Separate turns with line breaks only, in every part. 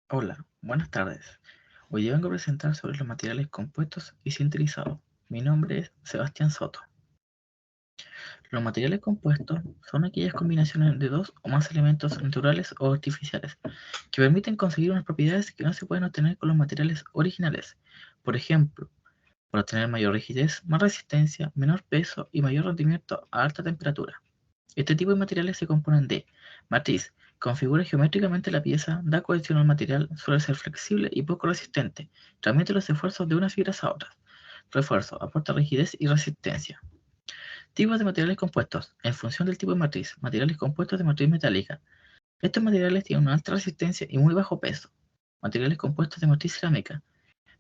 Hola, buenas tardes. Hoy día vengo a presentar sobre los materiales compuestos y sintetizados. Mi nombre es Sebastián Soto. Los materiales compuestos son aquellas combinaciones de dos o más elementos naturales o artificiales que permiten conseguir unas propiedades que no se pueden obtener con los materiales originales. Por ejemplo, para obtener mayor rigidez, más resistencia, menor peso y mayor rendimiento a alta temperatura. Este tipo de materiales se componen de matriz, configura geométricamente la pieza, da cohesión al material, suele ser flexible y poco resistente, transmite los esfuerzos de unas fibras a otras. Refuerzo, aporta rigidez y resistencia. Tipos de materiales compuestos. En función del tipo de matriz, materiales compuestos de matriz metálica. Estos materiales tienen una alta resistencia y muy bajo peso. Materiales compuestos de matriz cerámica.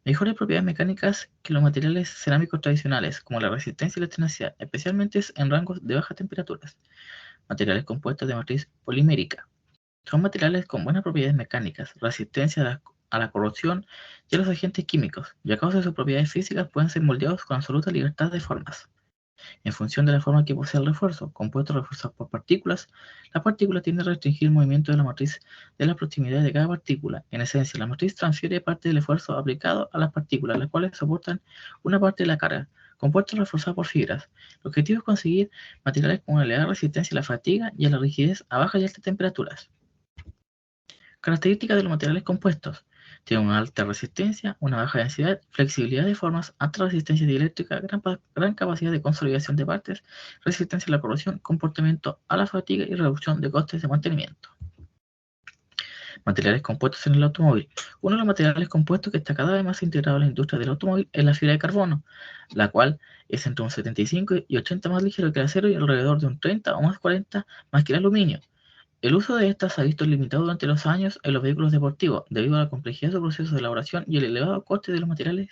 Mejores propiedades mecánicas que los materiales cerámicos tradicionales, como la resistencia y la tenacidad, especialmente en rangos de bajas temperaturas. Materiales compuestos de matriz polimérica. Son materiales con buenas propiedades mecánicas, resistencia a la corrosión y a los agentes químicos, y a causa de sus propiedades físicas pueden ser moldeados con absoluta libertad de formas. En función de la forma que posee el refuerzo, compuestos reforzados por partículas, la partícula tiende a restringir el movimiento de la matriz de las proximidades de cada partícula. En esencia, la matriz transfiere parte del esfuerzo aplicado a las partículas, las cuales soportan una parte de la carga. Compuestos reforzados por fibras. El objetivo es conseguir materiales con una elevada resistencia a la fatiga y a la rigidez a bajas y altas temperaturas. Características de los materiales compuestos. Tienen una alta resistencia, una baja densidad, flexibilidad de formas, alta resistencia dieléctrica, gran capacidad de consolidación de partes, resistencia a la corrosión, comportamiento a la fatiga y reducción de costes de mantenimiento. Materiales compuestos en el automóvil. Uno de los materiales compuestos que está cada vez más integrado en la industria del automóvil es la fibra de carbono, la cual es entre un 75 y 80 más ligero que el acero y alrededor de un 30 o más 40 más que el aluminio. El uso de estas se ha visto limitado durante los años en los vehículos deportivos, debido a la complejidad de su proceso de elaboración y el elevado coste de los materiales,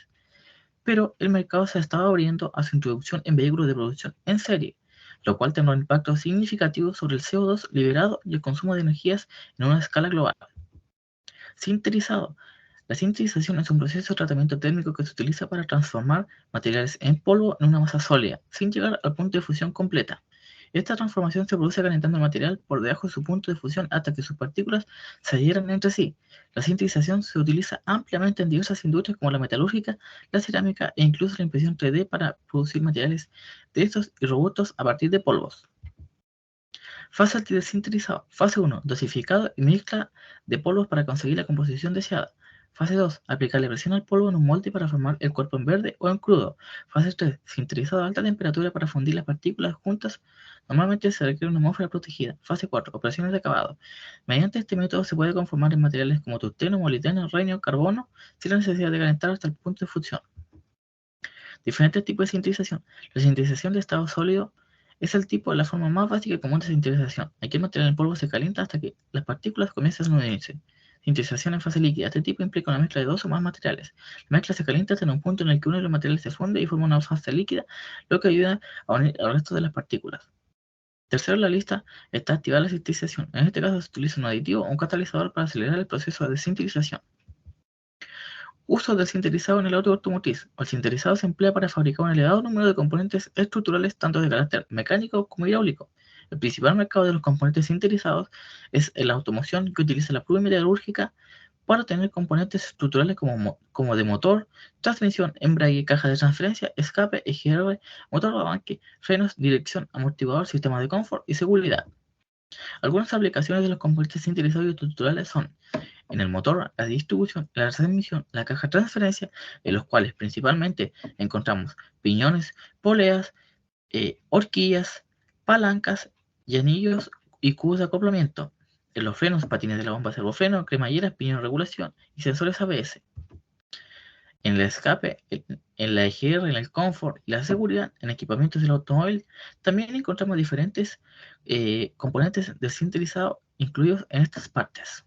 pero el mercado se estaba abriendo a su introducción en vehículos de producción en serie, lo cual tendrá un impacto significativo sobre el CO2 liberado y el consumo de energías en una escala global. Sinterizado. La sintetización es un proceso de tratamiento térmico que se utiliza para transformar materiales en polvo en una masa sólida, sin llegar al punto de fusión completa. Esta transformación se produce calentando el material por debajo de su punto de fusión hasta que sus partículas se adhieran entre sí. La sintetización se utiliza ampliamente en diversas industrias como la metalúrgica, la cerámica e incluso la impresión 3D para producir materiales densos y robustos a partir de polvos. Fase de sintetizado. Fase 1. Dosificado y mezcla de polvos para conseguir la composición deseada. Fase 2. Aplicarle presión al polvo en un molde para formar el cuerpo en verde o en crudo. Fase 3. Sintetizado a alta temperatura para fundir las partículas juntas. Normalmente se requiere una atmósfera protegida. Fase 4. Operaciones de acabado. Mediante este método se puede conformar en materiales como tungsteno, molibdeno, renio, carbono, sin la necesidad de calentar hasta el punto de fusión. Diferentes tipos de sintetización. La sintetización de estado sólido es el tipo de la forma más básica y común de sintetización. Aquí el material en polvo se calienta hasta que las partículas comienzan a unirse. Sintetización en fase líquida. Este tipo implica una mezcla de dos o más materiales. La mezcla se calienta hasta un punto en el que uno de los materiales se funde y forma una fase líquida, lo que ayuda a unir al resto de las partículas. Tercero en la lista está activar la sintetización. En este caso se utiliza un aditivo o un catalizador para acelerar el proceso de sintetización. Uso del sintetizado en el auto automotriz. El sintetizado se emplea para fabricar un elevado número de componentes estructurales tanto de carácter mecánico como hidráulico. El principal mercado de los componentes sintetizados es la automoción, que utiliza la prueba metalúrgica para tener componentes estructurales como de motor, transmisión, embrague, caja de transferencia, escape, EGR, motor de arranque, frenos, dirección, amortiguador, sistema de confort y seguridad. Algunas aplicaciones de los componentes sintetizados y estructurales son en el motor, la distribución, la transmisión, la caja de transferencia, en los cuales principalmente encontramos piñones, poleas, horquillas, palancas y anillos y cubos de acoplamiento. En los frenos, patines de la bomba servofreno, cremalleras, piñón de regulación y sensores ABS. En el escape, en la EGR, en el confort y la seguridad, en equipamientos del automóvil, también encontramos diferentes componentes del sintetizado incluidos en estas partes.